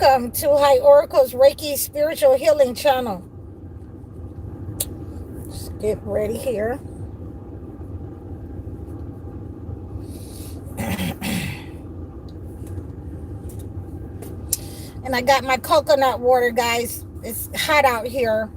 Welcome to High Oracle's Reiki Spiritual Healing Channel. Let's get ready here. And I got my coconut water, guys. It's hot out here.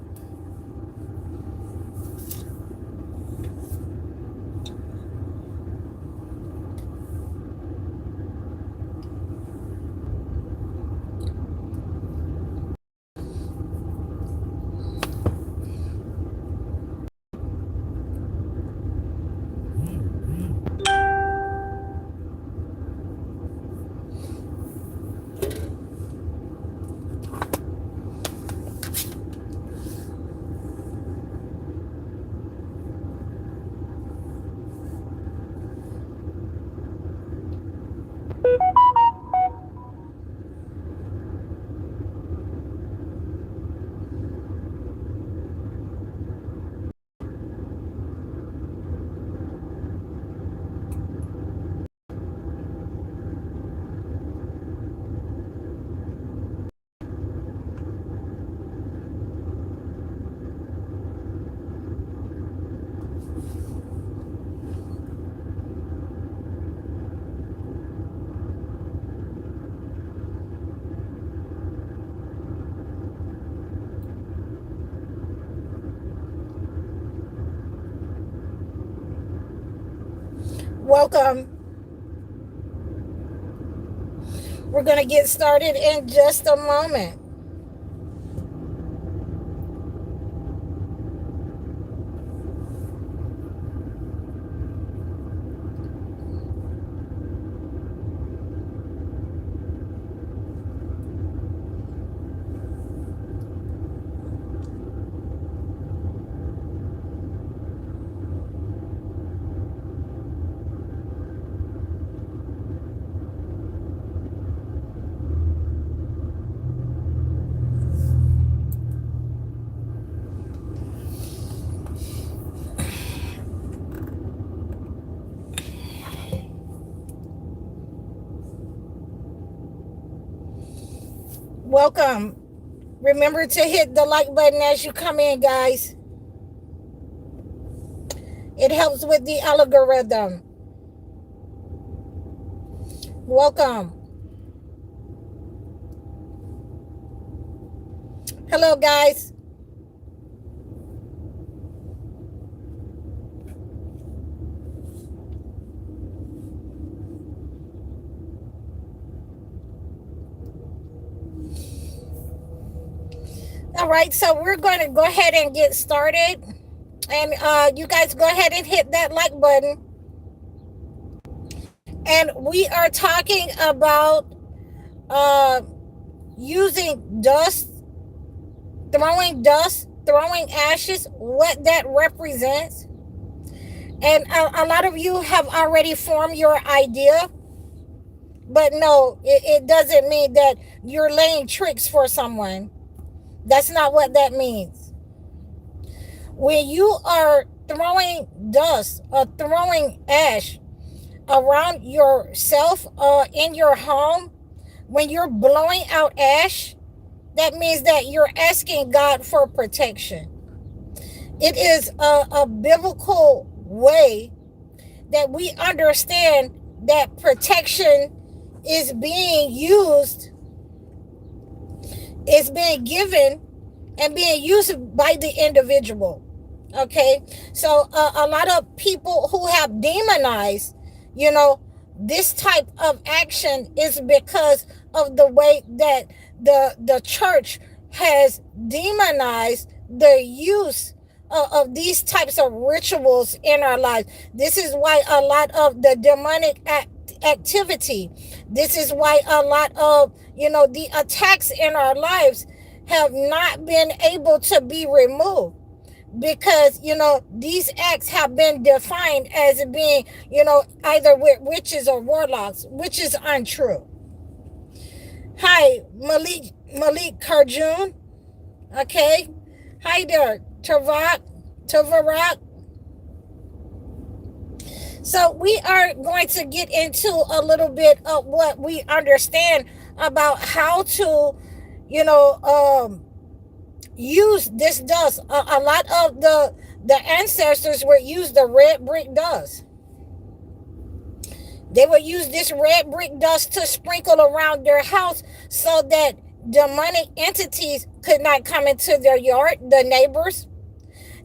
Welcome. We're going to get started in just a moment. Welcome. Remember to hit the like button as you come in, guys. It helps with the algorithm. Welcome. Hello, guys. All right, so we're going to go ahead and get started. And you guys go ahead and hit that like button. And we are talking about using dust, throwing ashes, what that represents. And a lot of you have already formed your idea. But no, it doesn't mean that you're laying tricks for someone. That's not what that means. When you are throwing dust or throwing ash around yourself in your home, when you're blowing out ash, that means that you're asking God for protection. It is a biblical way that we understand that protection is being used, is being given and being used by the individual. Okay, so a lot of people who have demonized, this type of action is because of the way that the church has demonized the use of these types of rituals in our lives. This is why a lot of the demonic activity, this is why a lot of the attacks in our lives have not been able to be removed, because these acts have been defined as being either with witches or warlocks, which is untrue. Hi, Malik Karjun. Okay, hi there, Tavarak. So we are going to get into a little bit of what we understand about how to, you know, use this dust. A lot of the ancestors would use the red brick dust. They would use this red brick dust to sprinkle around their house so that demonic entities could not come into their yard, the neighbors.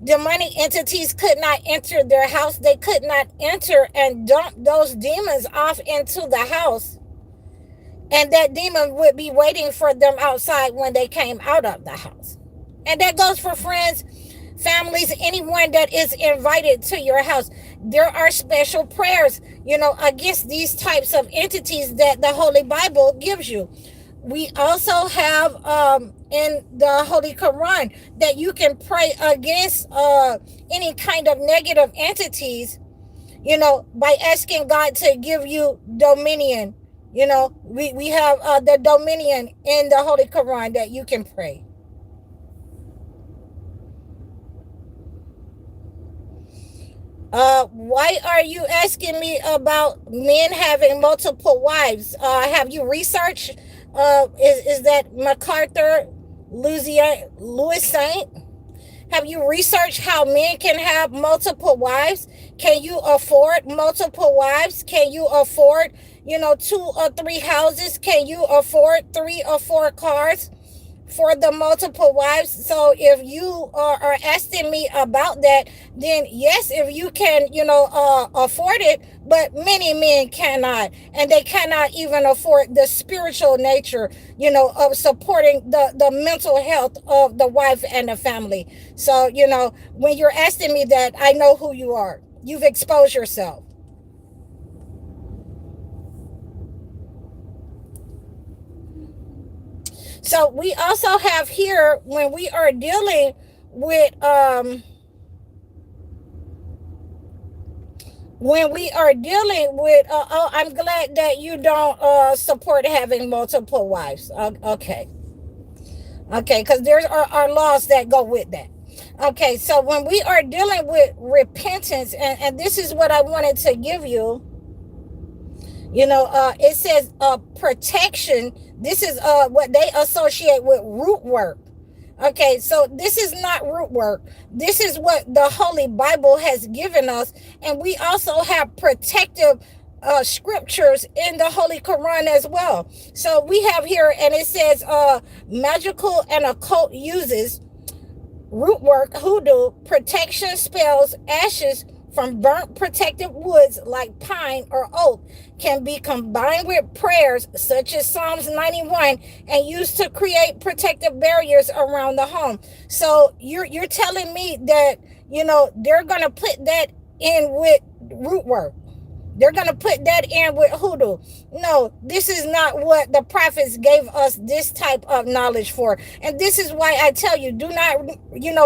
Demonic entities could not enter their house. They could not enter and dump those demons off into the house. And that demon would be waiting for them outside when they came out of the house. And that goes for friends, families, anyone that is invited to your house. There are special prayers, against these types of entities that the Holy Bible gives you. We also have in the Holy Quran that you can pray against any kind of negative entities, by asking God to give you dominion. We have the dominion in the Holy Quran that you can pray. Why are you asking me about men having multiple wives? Have you researched? Is that MacArthur, Louis Saint? Have you researched how men can have multiple wives? Can you afford multiple wives? Can you afford, 2 or 3 houses? Can you afford 3 or 4 cars for the multiple wives? So if you are asking me about that, then yes, if you can, afford it, but many men cannot, and they cannot even afford the spiritual nature, of supporting the mental health of the wife and the family. So, when you're asking me that, I know who you are. You've exposed yourself. So we also have here, when we are dealing with oh, I'm glad that you don't support having multiple wives. Okay, because there are laws that go with that. Okay, so when we are dealing with repentance, and this is what I wanted to give you, it says protection. This is what they associate with root work. Okay, so this is not root work. This is what the Holy Bible has given us. And we also have protective scriptures in the Holy Quran as well. So we have here, and it says magical and occult uses, root work, hoodoo, protection spells, ashes from burnt protected woods like pine or oak can be combined with prayers such as Psalms 91 and used to create protective barriers around the home. So you're telling me that, they're going to put that in with root work. They're going to put that in with hoodoo. No, this is not what the prophets gave us this type of knowledge for. And this is why I tell you, do not,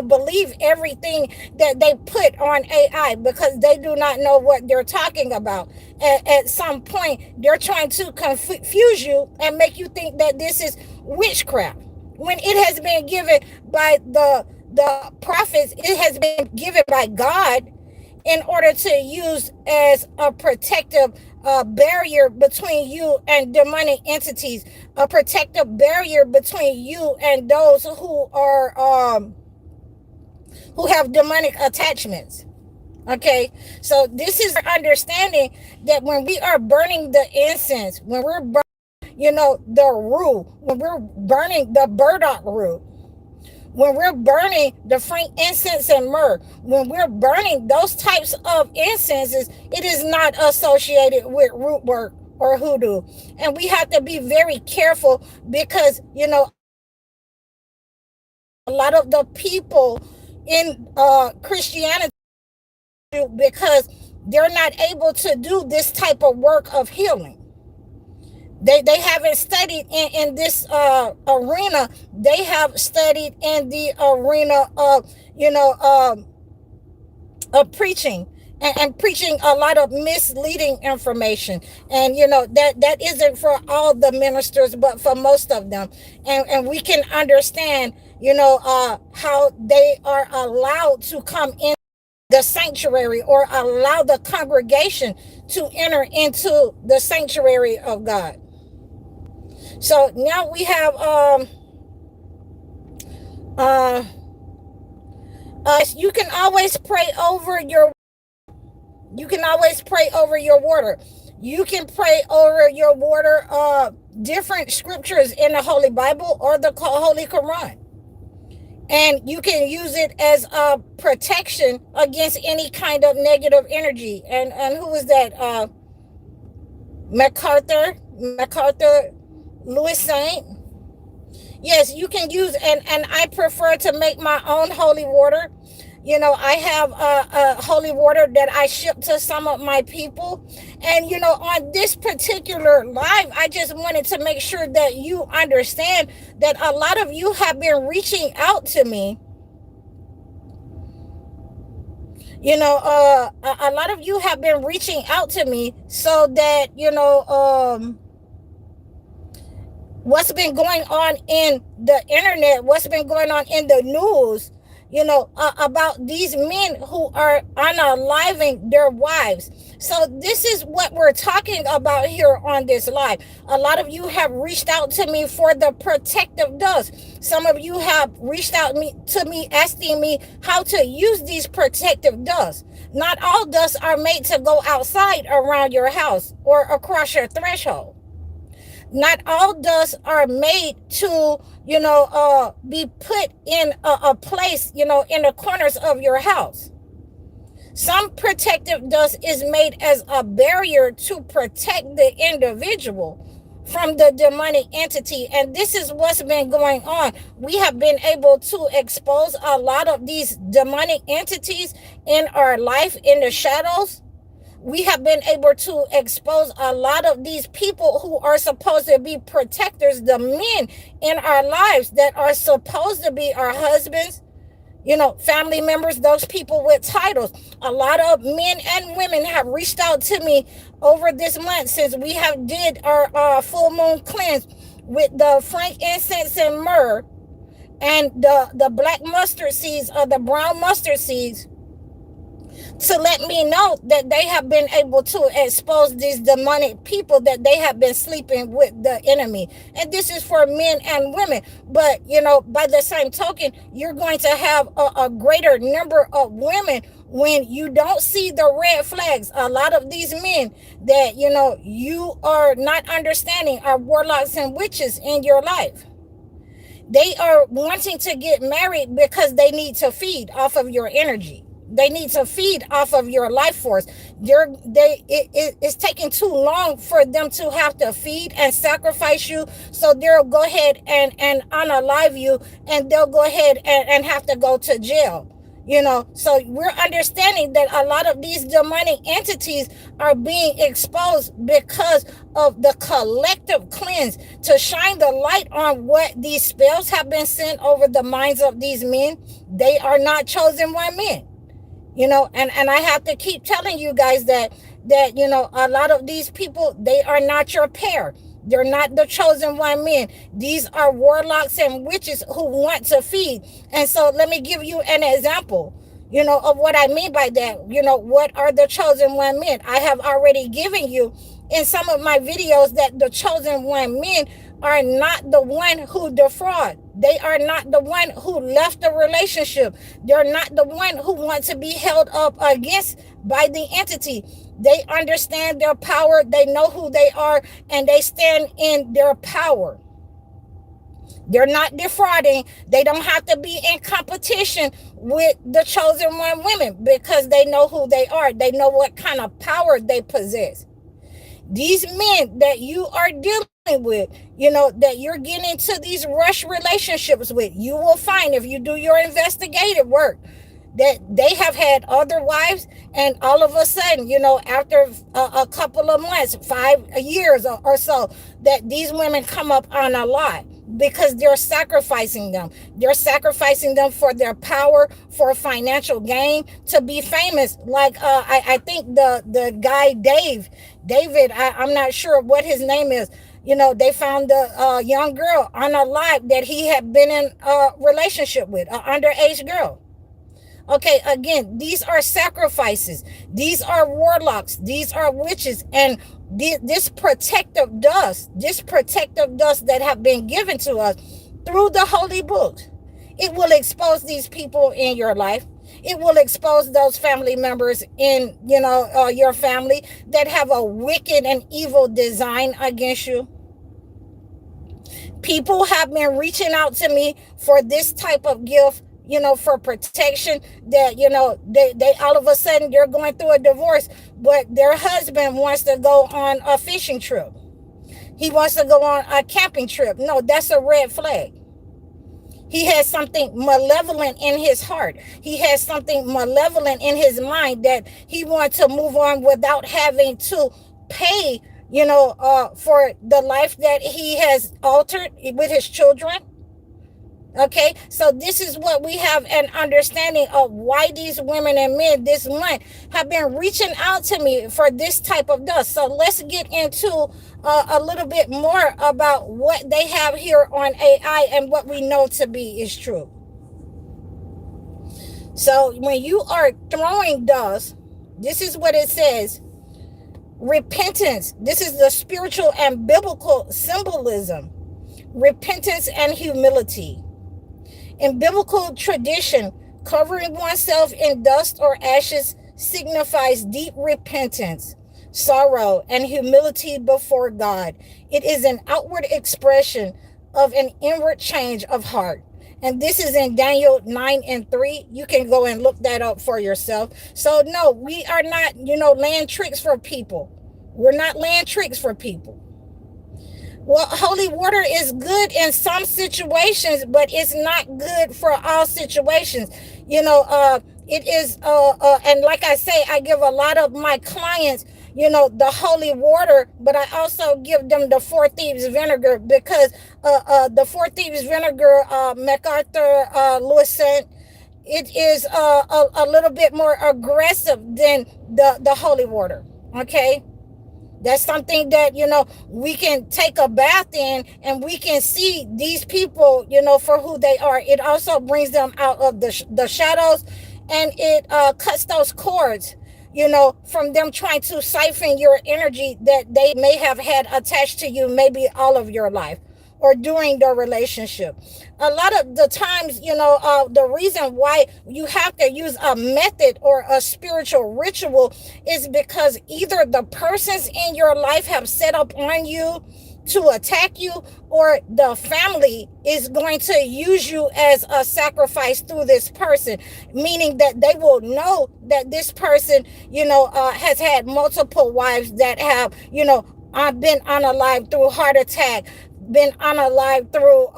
believe everything that they put on AI, because they do not know what they're talking about. At some point, they're trying to confuse you and make you think that this is witchcraft, when it has been given by the prophets. It has been given by God in order to use as a protective barrier between you and demonic entities, a protective barrier between you and those who are who have demonic attachments. Okay, so this is understanding that when we are burning the incense, when we're burning, the rue, when we're burning the burdock root, when we're burning the frankincense and myrrh, when we're burning those types of incenses, it is not associated with root work or hoodoo. And we have to be very careful, because, a lot of the people in Christianity, because they're not able to do this type of work of healing. They haven't studied in this arena. They have studied in the arena of, of preaching, and preaching a lot of misleading information. And, that isn't for all the ministers, but for most of them. And we can understand, how they are allowed to come in the sanctuary, or allow the congregation to enter into the sanctuary of God. So now we have uh you can always pray over your you can always pray over your water. You can pray over your water different scriptures in the Holy Bible or the Holy Quran. And you can use it as a protection against any kind of negative energy. And who was that? MacArthur Louis Saint. Yes, you can use, and I prefer to make my own holy water. I have a holy water that I ship to some of my people. And, on this particular live, I just wanted to make sure that you understand that a lot of you have been reaching out to me. A lot of you have been reaching out to me so that, what's been going on in the internet, what's been going on in the news, about these men who are unaliving their wives. So this is what we're talking about here on this live. A lot of you have reached out to me for the protective dust. Some of you have reached out to me asking me how to use these protective dusts. Not all dusts are made to go outside around your house or across your threshold. Not all dusts are made to, be put in a place, in the corners of your house. Some protective dust is made as a barrier to protect the individual from the demonic entity. And this is what's been going on. We have been able to expose a lot of these demonic entities in our life, in the shadows. We have been able to expose a lot of these people who are supposed to be protectors, the men in our lives that are supposed to be our husbands, family members, those people with titles. A lot of men and women have reached out to me over this month since we have did our full moon cleanse with the frankincense and myrrh and the black mustard seeds or the brown mustard seeds, to let me know that they have been able to expose these demonic people that they have been sleeping with the enemy. And this is for men and women. But, by the same token, you're going to have a greater number of women when you don't see the red flags. A lot of these men that, you are not understanding are warlocks and witches in your life. They are wanting to get married because they need to feed off of your energy. They need to feed off of your life force. It's taking too long for them to have to feed and sacrifice you. So they'll go ahead and unalive you, and they'll go ahead and have to go to jail. So we're understanding that a lot of these demonic entities are being exposed because of the collective cleanse, to shine the light on what these spells have been sent over the minds of these men. They are not chosen one men. And I have to keep telling you guys that a lot of these people, they are not your pair. They're not the chosen one men. These are warlocks and witches who want to feed. And so let me give you an example, of what I mean by that. What are the chosen one men? I have already given you in some of my videos that the chosen one men are not the one who defraud. They are not the one who left the relationship. They're not the one who wants to be held up against by the entity. They understand their power. They know who they are, and they stand in their power. They're not defrauding. They don't have to be in competition with the chosen one women because they know who they are. They know what kind of power they possess. These men that you are dealing with, that you're getting into these rush relationships with, you will find, if you do your investigative work, that they have had other wives, and all of a sudden, after a couple of months, 5 years or so, that these women come up on a lot because they're sacrificing them. They're sacrificing them for their power, for financial gain, to be famous. Like I think the guy David, I'm not sure what his name is. They found a young girl unalive that he had been in a relationship with, an underage girl. Okay, again, these are sacrifices. These are warlocks. These are witches. And this protective dust that have been given to us through the holy books. It will expose these people in your life. It will expose those family members in, your family that have a wicked and evil design against you. People have been reaching out to me for this type of gift, for protection, that, they all of a sudden they're going through a divorce, but their husband wants to go on a fishing trip. He wants to go on a camping trip. No, that's a red flag. He has something malevolent in his heart. He has something malevolent in his mind that he wants to move on without having to pay, for the life that he has altered with his children. Okay, so this is what we have an understanding of why these women and men this month have been reaching out to me for this type of dust. So let's get into a little bit more about what they have here on AI and what we know to be is true. So when you are throwing dust, this is what it says. Repentance. This is the spiritual and biblical symbolism. Repentance and humility. In biblical tradition, covering oneself in dust or ashes signifies deep repentance, sorrow, and humility before God. It is an outward expression of an inward change of heart. And this is in Daniel 9:3. You can go and look that up for yourself. So no, we are not, laying tricks for people. We're not laying tricks for people. Well, holy water is good in some situations, but it's not good for all situations. It is, and like I say, I give a lot of my clients, the holy water, but I also give them the Four Thieves vinegar because the Four Thieves vinegar, MacArthur Lewison, it is a little bit more aggressive than the holy water. Okay. That's something that, we can take a bath in and we can see these people, for who they are. It also brings them out of the shadows, and it cuts those cords, from them trying to siphon your energy that they may have had attached to you maybe all of your life or during the relationship. A lot of the times, the reason why you have to use a method or a spiritual ritual is because either the persons in your life have set up on you to attack you, or the family is going to use you as a sacrifice through this person, meaning that they will know that this person, has had multiple wives that have, been unalived through heart attack, been unalived through,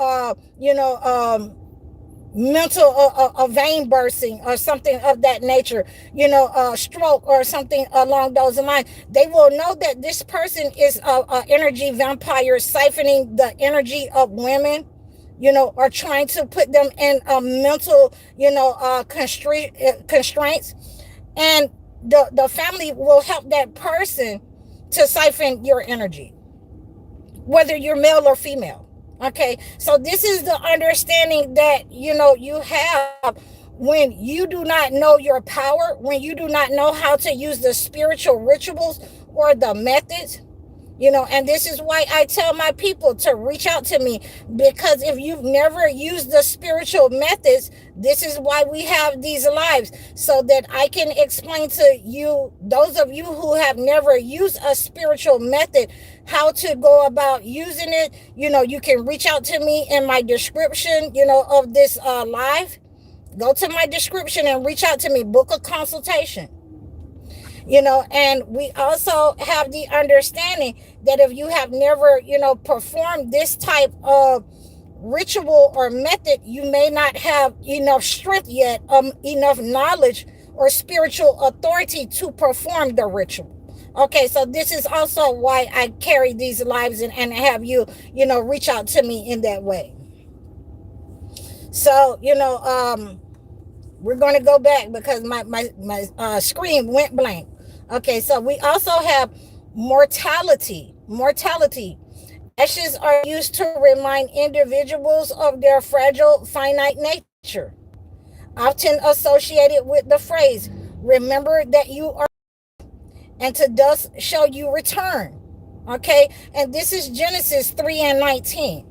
mental a vein bursting or something of that nature, stroke or something along those lines. They will know that this person is a energy vampire, siphoning the energy of women, or trying to put them in mental, constraints. And the family will help that person to siphon your energy, whether you're male or female. Okay, so this is the understanding that, you have when you do not know your power, when you do not know how to use the spiritual rituals or the methods. And this is why I tell my people to reach out to me, because if you've never used the spiritual methods, this is why we have these lives, so that I can explain to you, those of you who have never used a spiritual method, how to go about using it. You can reach out to me in my description, of this live. Go to my description and reach out to me, book a consultation. And we also have the understanding that if you have never, performed this type of ritual or method, you may not have enough strength yet, enough knowledge or spiritual authority to perform the ritual. Okay, so this is also why I carry these lives and have you, reach out to me in that way. So, we're going to go back because my screen went blank. Okay, so we also have mortality. Ashes are used to remind individuals of their fragile, finite nature, often associated with the phrase, remember that you are, and to dust shall you return. Okay, and this is Genesis 3 and 19.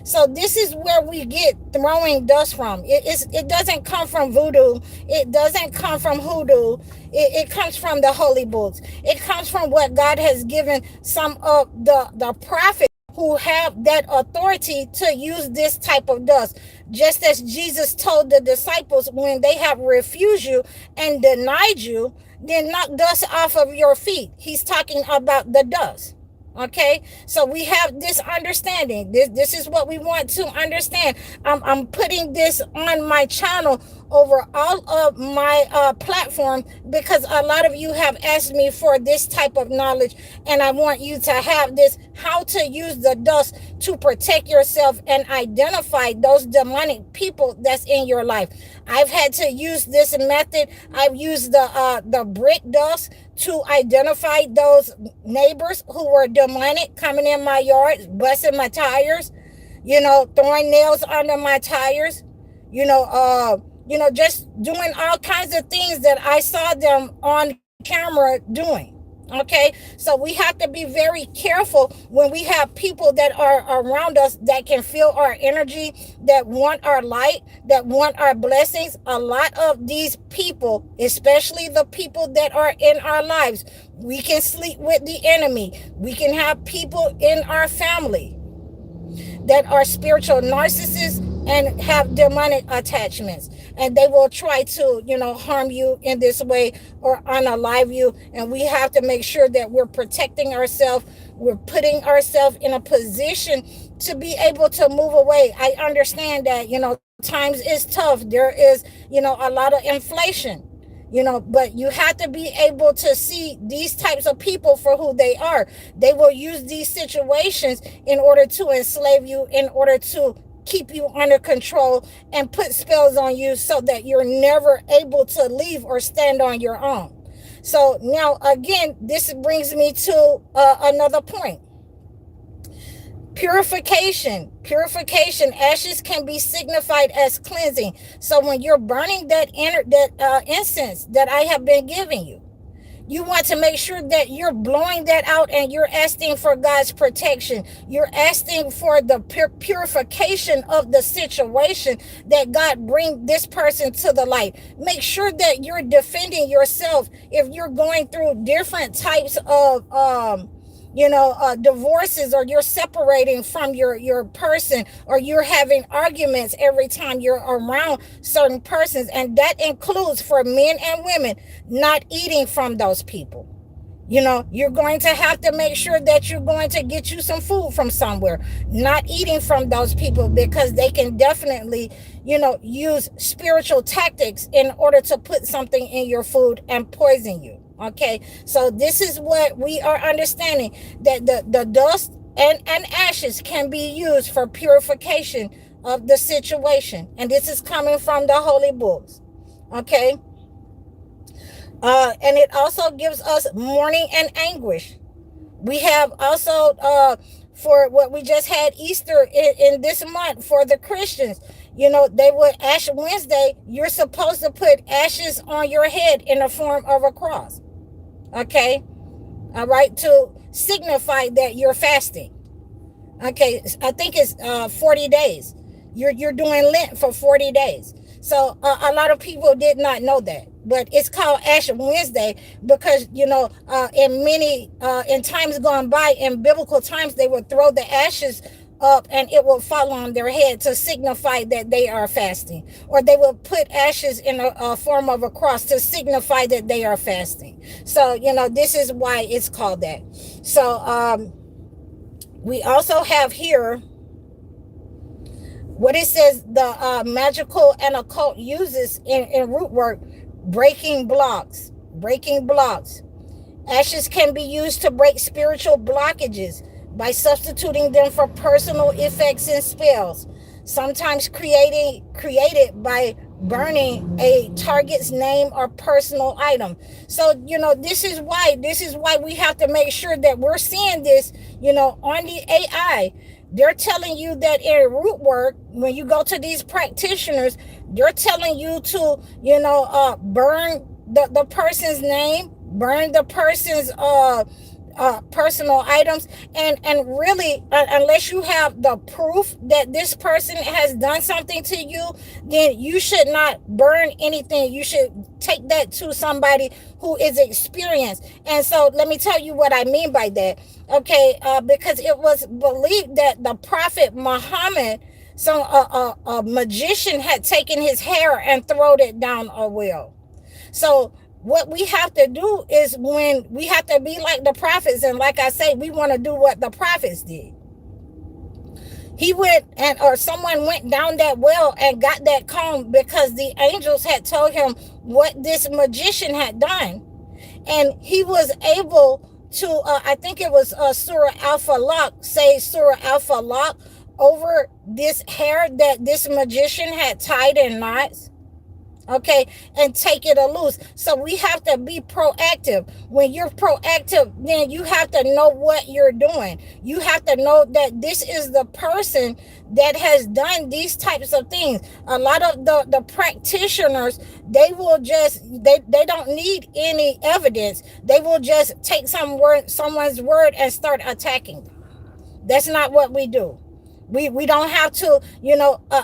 So this is where we get throwing dust from. It doesn't come from voodoo. It doesn't come from hoodoo. It comes from the holy books. It comes from what God has given some of the prophets who have that authority to use this type of dust. Just as Jesus told the disciples, when they have refused you and denied you, then knock dust off of your feet. He's talking about the dust. Okay, so we have this understanding. This is what we want to understand. I'm putting this on my channel over all of my platform, because a lot of you have asked me for this type of knowledge, and I want you to have this, how to use the dust to protect yourself and identify those demonic people that's in your life. I've had to use this method. I've used the brick dust to identify those neighbors who were demonic, coming in my yard, busting my tires, throwing nails under my tires, just doing all kinds of things that I saw them on camera doing. Okay, so we have to be very careful when we have people that are around us that can feel our energy, that want our light, that want our blessings. A lot of these people, especially the people that are in our lives, we can sleep with the enemy. We can have people in our family that are spiritual narcissists and have demonic attachments, and they will try to harm you in this way or unalive you. And we have to make sure that we're protecting ourselves. We're putting ourselves in a position to be able to move away. I understand that times is tough. There is a lot of inflation, but you have to be able to see these types of people for who they are. They will use these situations in order to enslave you, in order to keep you under control and put spells on you so that you're never able to leave or stand on your own. So now, again, this brings me to another point. Purification. Ashes can be signified as cleansing. So when you're burning that incense that I have been giving you, you want to make sure that you're blowing that out and you're asking for God's protection. You're asking for the purification of the situation, that God bring this person to the light. Make sure that you're defending yourself if you're going through different types of divorces, or you're separating from your person, or you're having arguments every time you're around certain persons. And that includes, for men and women, not eating from those people. You're going to have to make sure that you're going to get you some food from somewhere, not eating from those people, because they can definitely, use spiritual tactics in order to put something in your food and poison you. Okay, so this is what we are understanding, that the dust and ashes can be used for purification of the situation. And this is coming from the holy books. Okay. And it also gives us mourning and anguish. We have also, for what we just had Easter in this month for the Christians, they would Ash Wednesday, you're supposed to put ashes on your head in the form of a cross. Okay. All right. To signify that you're fasting. Okay. I think it's 40 days. You're doing Lent for 40 days. So a lot of people did not know that, but it's called Ash Wednesday because, in times gone by, in biblical times, they would throw the ashes up and it will fall on their head to signify that they are fasting, or they will put ashes in a form of a cross to signify that they are fasting. So this is why it's called that. So we also have here what it says, the magical and occult uses in root work: breaking blocks. Ashes can be used to break spiritual blockages by substituting them for personal effects and spells, sometimes created by burning a target's name or personal item. So this is why we have to make sure that we're seeing this on the AI. They're telling you that in root work, when you go to these practitioners, they're telling you to burn the person's name, burn the person's personal items, and really, unless you have the proof that this person has done something to you, then you should not burn anything. You should take that to somebody who is experienced. And so let me tell you what I mean by that. Okay, because it was believed that the prophet Muhammad, so a magician, had taken his hair and thrown it down a well. So what we have to do is, when we have to be like the prophets, and like I say, we want to do what the prophets did. He went, and or someone went down that well and got that comb, because the angels had told him what this magician had done. And he was able to, I think it was Surah Al-Falaq, say Surah Al-Falaq over this hair that this magician had tied in knots. Okay, and take it loose. So we have to be proactive. When you're proactive, then you have to know what you're doing. You have to know that this is the person that has done these types of things. A lot of the practitioners, they will just, they don't need any evidence. They will just take someone's word and start attacking them. That's not what we do. We don't have to,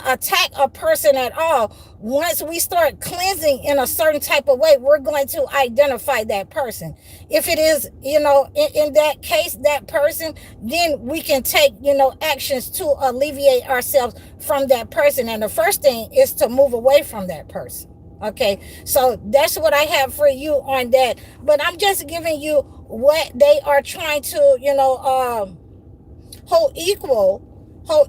attack a person at all. Once we start cleansing in a certain type of way, we're going to identify that person. If it is, in that case, that person, then we can take, actions to alleviate ourselves from that person. And the first thing is to move away from that person. Okay, so that's what I have for you on that. But I'm just giving you what they are trying to, hold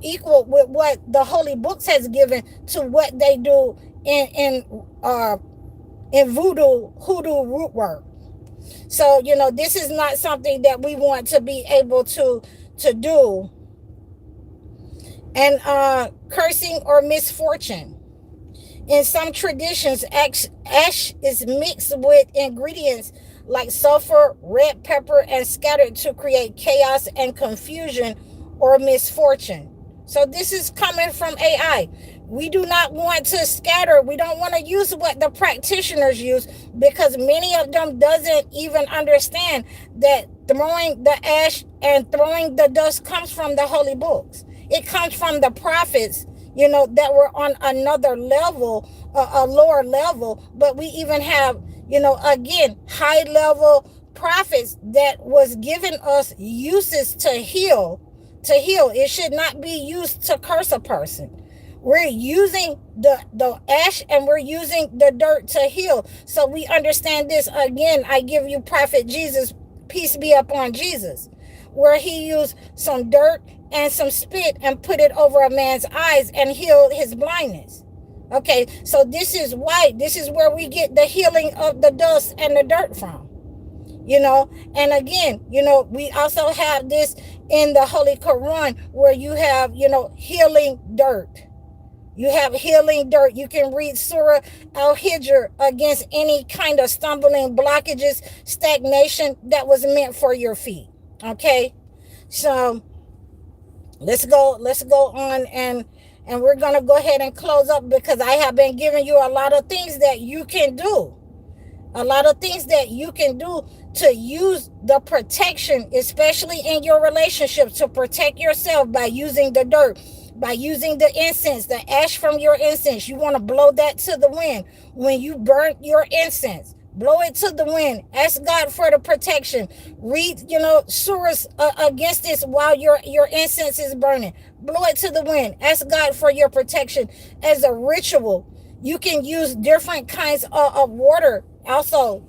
equal with what the holy books has given to what they do in voodoo hoodoo root work. So this is not something that we want to be able to do. And cursing or misfortune. In some traditions, ash is mixed with ingredients like sulfur, red pepper, and scattered to create chaos and confusion or misfortune. So this is coming from AI. We do not want to scatter. We don't want to use what the practitioners use, because many of them doesn't even understand that throwing the ash and throwing the dust comes from the holy books. It comes from the prophets, that were on another level, a lower level. But we even have, again, high level prophets that was giving us uses to heal. It should not be used to curse a person. We're using the ash and we're using the dirt to heal. So we understand this. Again, I give you Prophet Jesus, peace be upon Jesus, where he used some dirt and some spit and put it over a man's eyes and healed his blindness. Okay, so this is where we get the healing of the dust and the dirt from. And again, we also have this in the Holy Quran, where you have, healing dirt. You have healing dirt. You can read Surah Al-Hijr against any kind of stumbling, blockages, stagnation that was meant for your feet. Okay, so let's go on, and we're gonna go ahead and close up, because I have been giving you a lot of things that you can do. A lot of things that you can do to use the protection, especially in your relationship, to protect yourself by using the dirt, by using the incense, the ash from your incense. You want to blow that to the wind. When you burn your incense, blow it to the wind. Ask God for the protection. Read, surahs against this while your incense is burning. Blow it to the wind. Ask God for your protection as a ritual. You can use different kinds of water. Also,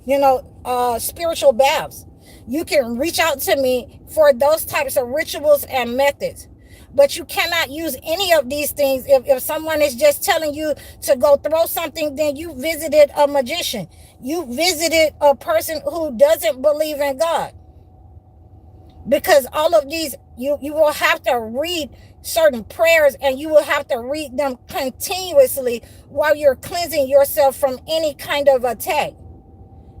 spiritual baths. You can reach out to me for those types of rituals and methods. But you cannot use any of these things if someone is just telling you to go throw something. Then you visited a magician. You visited a person who doesn't believe in God. Because all of these, you will have to read certain prayers, and you will have to read them continuously while you're cleansing yourself from any kind of attack,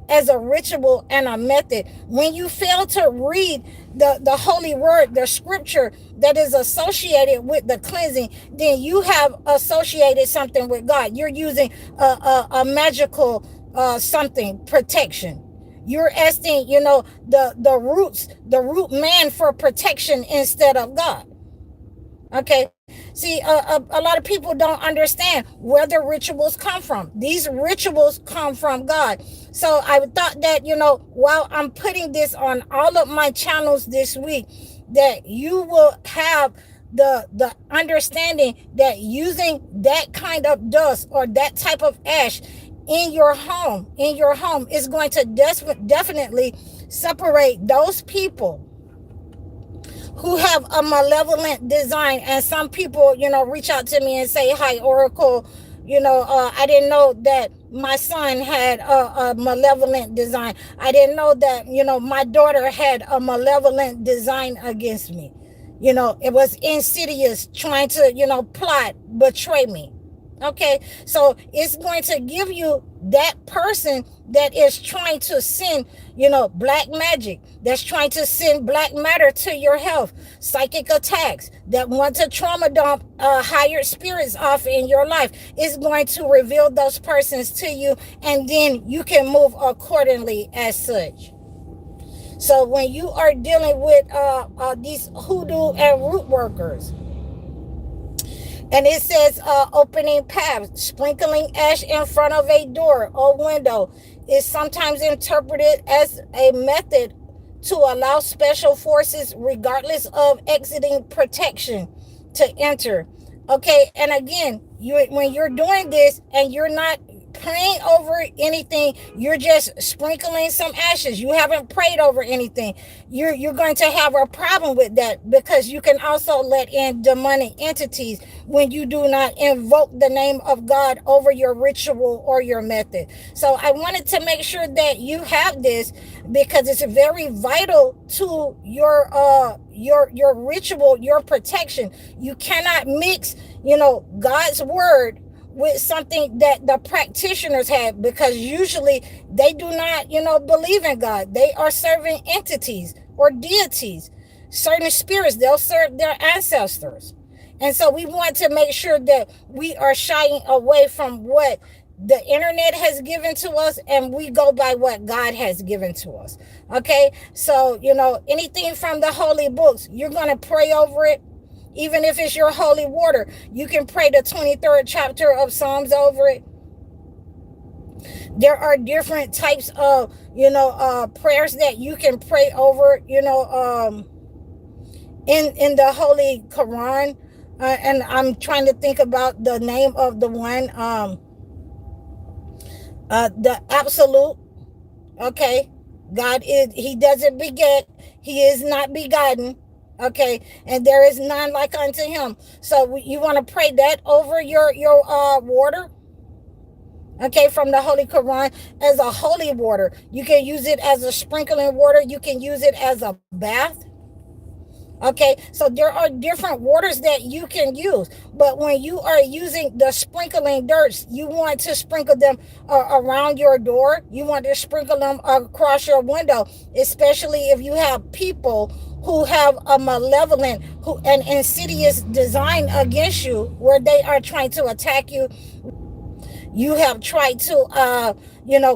as a ritual and a method. When you fail to read the holy word, the scripture that is associated with the cleansing, then you have associated something with God. You're using a magical something, protection. You're asking, the root man for protection instead of God. Okay. See, a lot of people don't understand where the rituals come from. These rituals come from God. So I thought that, while I'm putting this on all of my channels this week, that you will have the understanding that using that kind of dust or that type of ash in your home is going to definitely separate those people who have a malevolent design. And some people, reach out to me and say, "Hi, Oracle. I didn't know that my son had a malevolent design. I didn't know that, my daughter had a malevolent design against me. It was insidious, trying to, plot, betray me." Okay, so it's going to give you that person that is trying to send, black magic, that's trying to send black matter to your health, psychic attacks, that want to trauma dump higher spirits off in your life. It's going to reveal those persons to you, and then you can move accordingly as such. So when you are dealing with these hoodoo and root workers, and it says opening paths, sprinkling ash in front of a door or window is sometimes interpreted as a method to allow special forces, regardless of exiting protection, to enter. Okay, and again, when you're doing this and you're not praying over anything, you're just sprinkling some ashes. You haven't prayed over anything. You're going to have a problem with that, because you can also let in demonic entities when you do not invoke the name of God over your ritual or your method. So I wanted to make sure that you have this, because it's very vital to your ritual, your protection. You cannot mix, God's word with something that the practitioners have, because usually they do not, believe in God. They are serving entities or deities, certain spirits. They'll serve their ancestors. And so we want to make sure that we are shying away from what the internet has given to us, and we go by what God has given to us. Okay, so anything from the holy books, you're going to pray over it. Even if it's your holy water, you can pray the 23rd chapter of Psalms over it. There are different types of, prayers that you can pray over, in the Holy Quran. And I'm trying to think about the name of the one, the absolute. Okay, God He doesn't beget. He is not begotten. Okay, and there is none like unto him. So you want to pray that over your water. Okay, from the Holy Quran, as a holy water. You can use it as a sprinkling water. You can use it as a bath. Okay, so there are different waters that you can use. But when you are using the sprinkling dirts, you want to sprinkle them around your door. You want to sprinkle them across your window, especially if you have people who have a malevolent, an insidious design against you, where they are trying to attack you. You have tried to,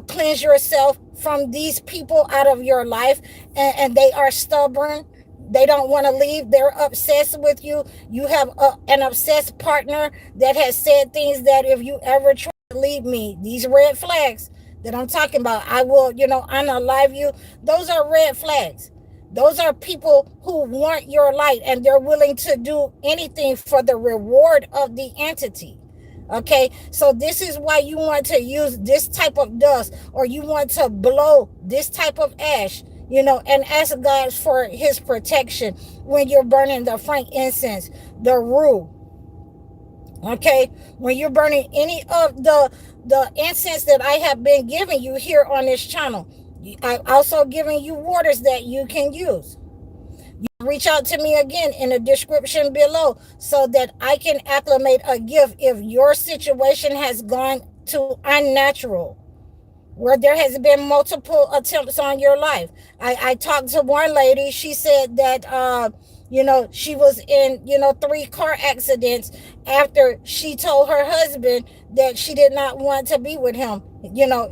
cleanse yourself from these people out of your life, and they are stubborn. They don't want to leave. They're obsessed with you. You have an obsessed partner that has said things that, if you ever try to leave me, these red flags that I'm talking about, I will, unalive you. Those are red flags. Those are people who want your light, and they're willing to do anything for the reward of the entity. Okay, so this is why you want to use this type of dust, or you want to blow this type of ash, and ask God for his protection when you're burning the frankincense, the rue. Okay, when you're burning any of the incense that I have been giving you here on this channel, I'm also giving you waters that you can use. You reach out to me again in the description below, so that I can acclimate a gift if your situation has gone to unnatural, where there has been multiple attempts on your life. I talked to one lady. She said that, she was in, 3 car accidents after she told her husband that she did not want to be with him.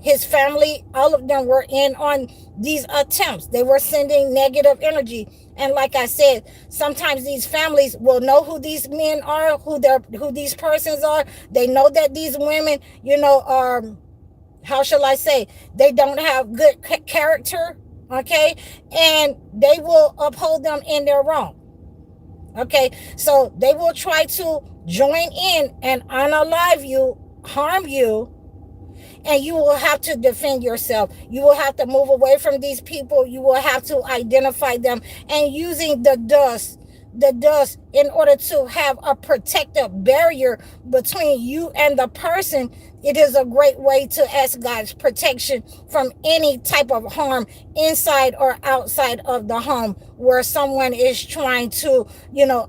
His family, all of them were in on these attempts. They were sending negative energy. And like I said, sometimes these families will know who these men are, who these persons are. They know that these women, are, how shall I say, they don't have good character, okay? And they will uphold them in their wrong. Okay, so they will try to join in and unalive you, harm you, and you will have to defend yourself. You will have to move away from these people. You will have to identify them, and using the dust in order to have a protective barrier between you and the person. It is a great way to ask God's protection from any type of harm inside or outside of the home where someone is trying to,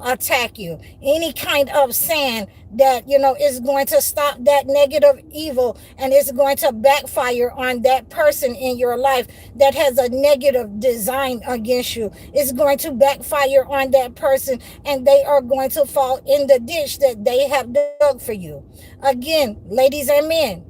attack you. Any kind of sand that, is going to stop that negative evil, and is going to backfire on that person in your life that has a negative design against you. It's going to backfire on that person, and they are going to fall in the ditch that they have dug for you. Again, ladies and men,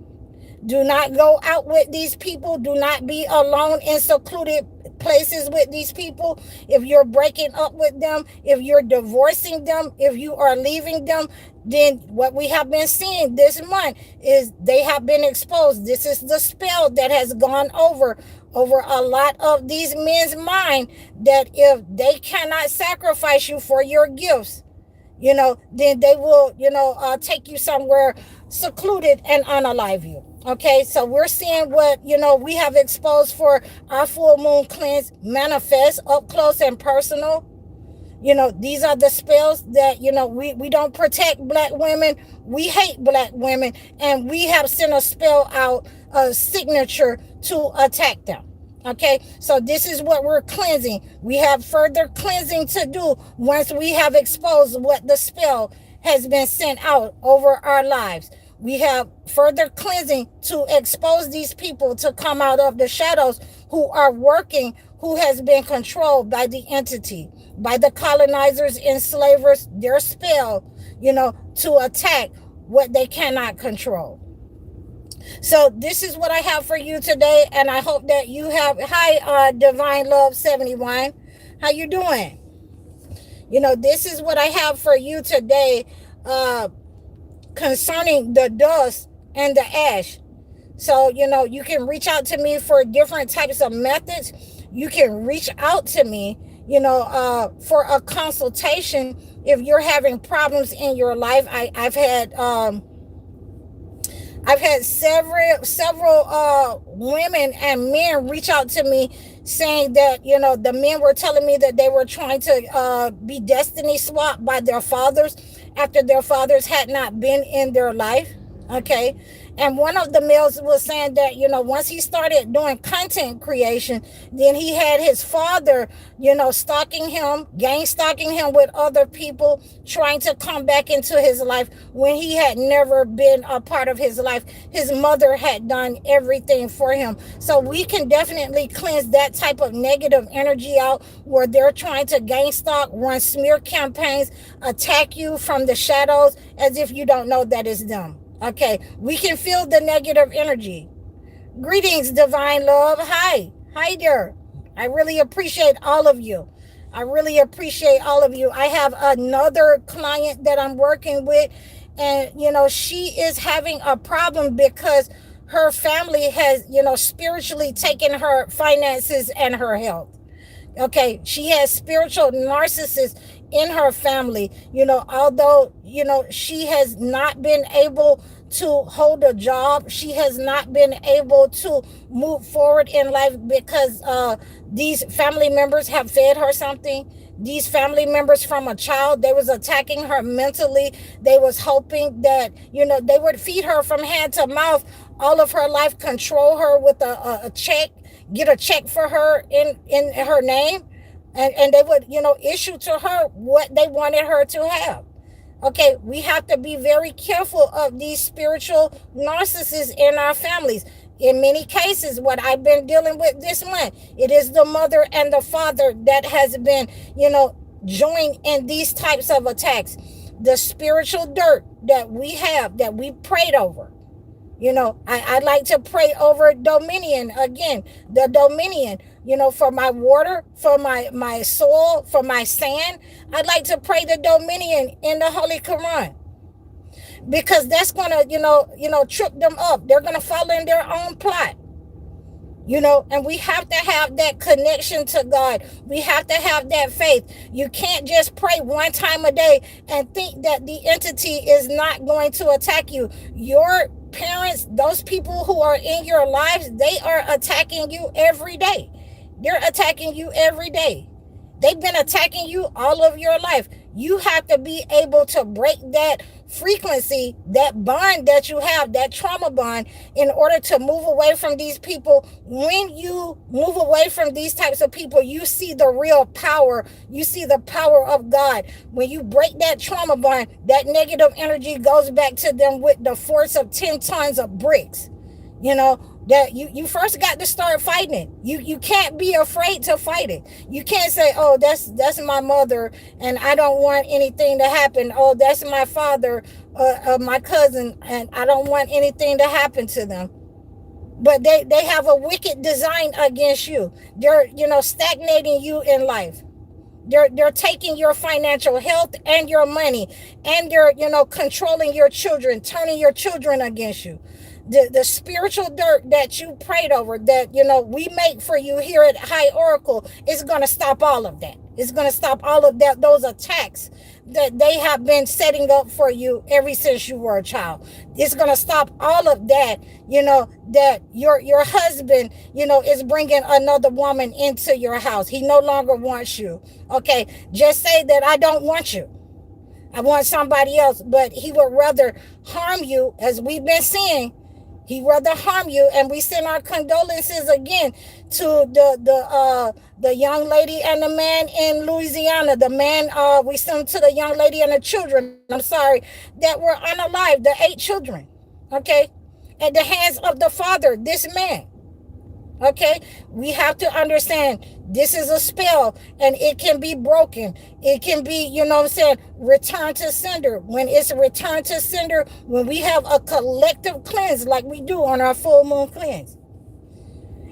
do not go out with these people. Do not be alone in secluded places with these people. If you're breaking up with them, if you're divorcing them, if you are leaving them, then what we have been seeing this month is they have been exposed. This is the spell that has gone over a lot of these men's mind, that if they cannot sacrifice you for your gifts, then they will, take you somewhere secluded and unalive you. Okay, so we're seeing what, we have exposed for our full moon cleanse manifest up close and personal. These are the spells that, we don't protect black women. We hate black women, and we have sent a spell out, a signature to attack them. Okay, so this is what we're cleansing. We have further cleansing to do once we have exposed what the spell has been sent out over our lives. We have further cleansing to expose these people to come out of the shadows who are working, who has been controlled by the entity, by the colonizers, enslavers, their spell, to attack what they cannot control. So this is what I have for you today, and I hope that you have. Hi, Divine Love 71. How you doing? This is what I have for you today, concerning the dust and the ash. So, you can reach out to me for different types of methods. You can reach out to me, for a consultation if you're having problems in your life. I've had several women and men reach out to me saying that, the men were telling me that they were trying to be destiny swapped by their fathers after their fathers had not been in their life. Okay. And one of the males was saying that, once he started doing content creation, then he had his father, stalking him, gang stalking him with other people, trying to come back into his life when he had never been a part of his life. His mother had done everything for him. So we can definitely cleanse that type of negative energy out, where they're trying to gang stalk, run smear campaigns, attack you from the shadows as if you don't know that it's them. Okay, we can feel the negative energy. Greetings, Divine Love. Hi there. I really appreciate all of you. I have another client that I'm working with, and, she is having a problem because her family has, spiritually taken her finances and her health. Okay, she has spiritual narcissists in her family, although, she has not been able to hold a job. She has not been able to move forward in life because these family members have fed her something. These family members from a child, they was attacking her mentally. They was hoping that, they would feed her from hand to mouth all of her life, control her with a check, get a check for her in her name. And they would, issue to her what they wanted her to have. Okay, we have to be very careful of these spiritual narcissists in our families. In many cases, what I've been dealing with this month, it is the mother and the father that has been, joined in these types of attacks. The spiritual dirt that we have, that we prayed over, I like to pray over dominion again, the dominion, for my water, for my soil, for my sand. I'd like to pray the dominion in the Holy Quran, because that's gonna, trip them up. They're gonna fall in their own plot. And we have to have that connection to God. We have to have that faith. You can't just pray one time a day and think that the entity is not going to attack you. Your parents, those people who are in your lives, they are attacking you every day. They're attacking you every day. They've been attacking you all of your life. You have to be able to break that frequency, that bond that you have, that trauma bond, in order to move away from these people. When you move away from these types of people, you see the real power. You see the power of God. When you break that trauma bond, that negative energy goes back to them with the force of 10 tons of bricks. That you first got to start fighting it. You can't be afraid to fight it. You can't say, oh, that's my mother and I don't want anything to happen. Oh, that's my father, my cousin, and I don't want anything to happen to them. But they have a wicked design against you. They're, stagnating you in life. They're taking your financial health and your money, and they're, controlling your children, turning your children against you. The spiritual dirt that you prayed over, that we make for you here at High Oracle, is going to stop all of that. It's going to stop all of that, those attacks that they have been setting up for you ever since you were a child. It's going to stop all of that, that your husband, is bringing another woman into your house. He no longer wants you. Okay, just say that I don't want you. I want somebody else, but he would rather harm you, as we've been seeing. He'd rather harm you, and we send our condolences again to the young lady and the man in Louisiana. The man, we send them to the young lady and the children, I'm sorry, that were unalive, the 8 children, okay, at the hands of the father, this man. Okay, we have to understand this is a spell, and it can be broken. It can be, return to sender. When it's a return to sender, when we have a collective cleanse like we do on our full moon cleanse,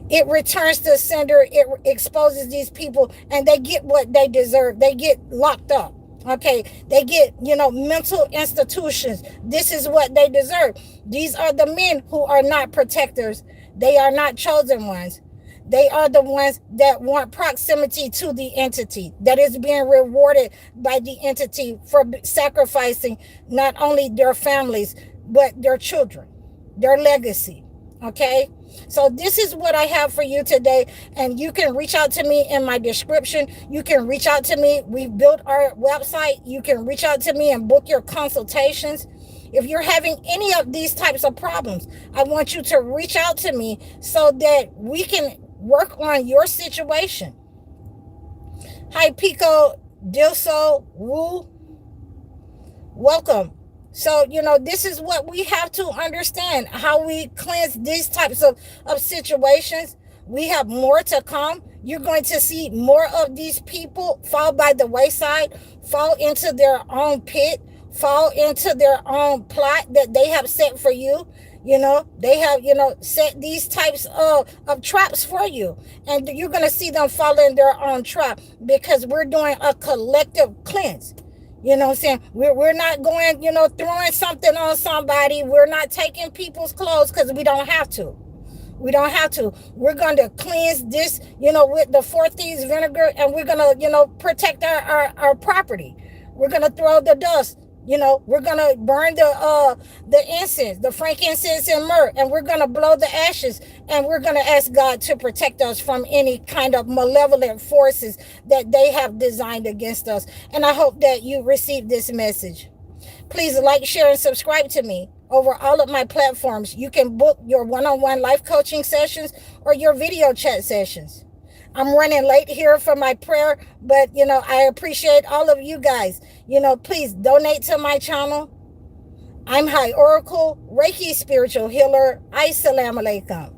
it returns to sender. It exposes these people, and they get what they deserve. They get locked up. Okay, they get, mental institutions. This is what they deserve. These are the men who are not protectors. They are not chosen ones. They are the ones that want proximity to the entity, that is being rewarded by the entity for sacrificing not only their families, but their children, their legacy. Okay, so this is what I have for you today, and you can reach out to me in my description. You can reach out to me. We built our website. You can reach out to me and book your consultations. If you're having any of these types of problems, I want you to reach out to me so that we can work on your situation. Hi, Pico, Dilso, Woo. Welcome. So, this is what we have to understand, how we cleanse these types of situations. We have more to come. You're going to see more of these people fall by the wayside, fall into their own pit, fall into their own plot that they have set for you. They have, set these types of traps for you. And you're going to see them fall in their own trap, because we're doing a collective cleanse. You know what I'm saying? We're not going, throwing something on somebody. We're not taking people's clothes, because we don't have to. We don't have to. We're going to cleanse this, with the 4 thieves vinegar, and we're going to, protect our property. We're going to throw the dust. We're going to burn the incense, the frankincense and myrrh, and we're going to blow the ashes, and we're going to ask God to protect us from any kind of malevolent forces that they have designed against us. And I hope that you receive this message. Please like, share, and subscribe to me over all of my platforms. You can book your one-on-one life coaching sessions or your video chat sessions. I'm running late here for my prayer, but, I appreciate all of you guys. Please donate to my channel. I'm High Oracle, Reiki spiritual healer. Assalamu alaikum.